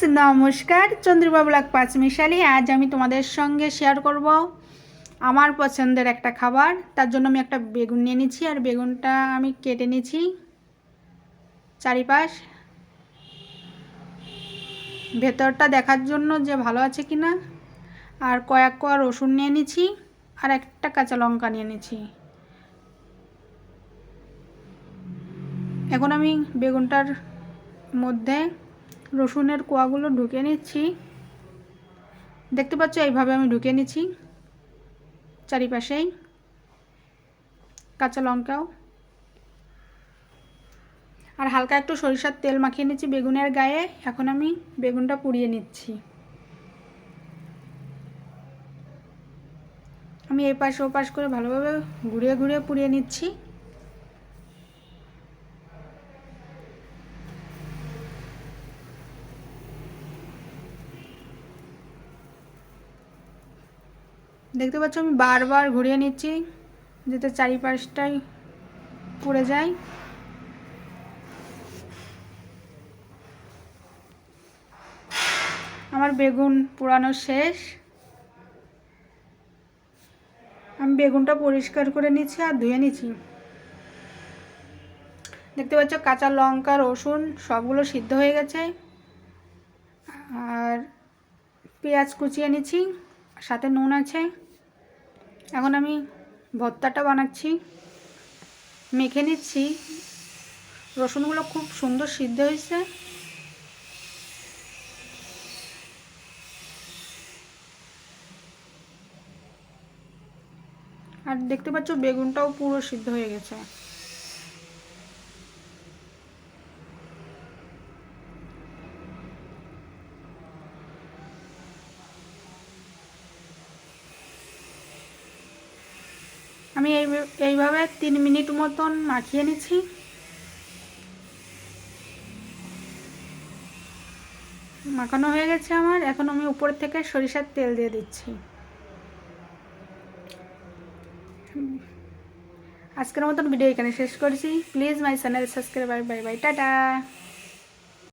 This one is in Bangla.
নমস্কার, চন্দ্রিমা ব্লগ পাঁচমিশালি। আজ আমি তোমাদের সঙ্গে শেয়ার করব আমার পছন্দের একটা খাবার। তার জন্য আমি একটা বেগুন নিয়ে নিচ্ছি, আর বেগুনটা আমি কেটে নিচ্ছি চারিপাশ, ভেতরটা দেখার জন্য যে ভালো আছে কি না। আর কয়েক কোয়া রসুন নিয়ে নিচ্ছি, আর একটা কাঁচা লঙ্কা নিয়ে নিচ্ছি। এখন আমি বেগুনটার মধ্যে রসুনের কোয়াগুলো ঢুকিয়ে নিচ্ছি। দেখতে পাচ্ছ, এইভাবে আমি ঢুকিয়ে নিচ্ছি চারিপাশেই। কাঁচা লঙ্কাও, আর হালকা একটু সরিষার তেল মাখিয়ে নিচ্ছি বেগুনের গায়ে। এখন আমি বেগুনটা পুড়িয়ে নিচ্ছি। আমি এই পাশ ও পাশ করে ভালোভাবে ঘুরিয়ে ঘুরিয়ে পুড়িয়ে নিচ্ছি। দেখতে পাচ্ছ, আমি বারবার ঘুরিয়ে নিচ্ছি যাতে চারিপাশটাই পুড়ে যায়। আমার বেগুন পোড়ানো শেষ। আমি বেগুনটা পরিষ্কার করে নিচ্ছি আর ধুয়ে নিচ্ছি। দেখতে পাচ্ছ, কাঁচা লঙ্কা রসুন সবগুলো সিদ্ধ হয়ে গেছে। আর পেঁয়াজ কুচিয়ে নিচ্ছি, সাথে নুন আছে। এখন আমি ভর্তাটা বানাচ্ছি, মেখে নিচ্ছি। রসুনগুলো খুব সুন্দর সিদ্ধ হয়েছে। আর দেখতে পাচ্ছ, বেগুনটাও পুরো সিদ্ধ হয়ে গেছে। আমি এইভাবে 3 মিনিট মতন মাখিয়ে নিচ্ছি। মাখানো হয়ে গেছে আমার। এখন আমি উপর থেকে সরিষার তেল দিয়ে দিচ্ছি। আজকের মতন ভিডিও এখানে শেষ করছি। Please my channel subscribe. Bye bye, tata.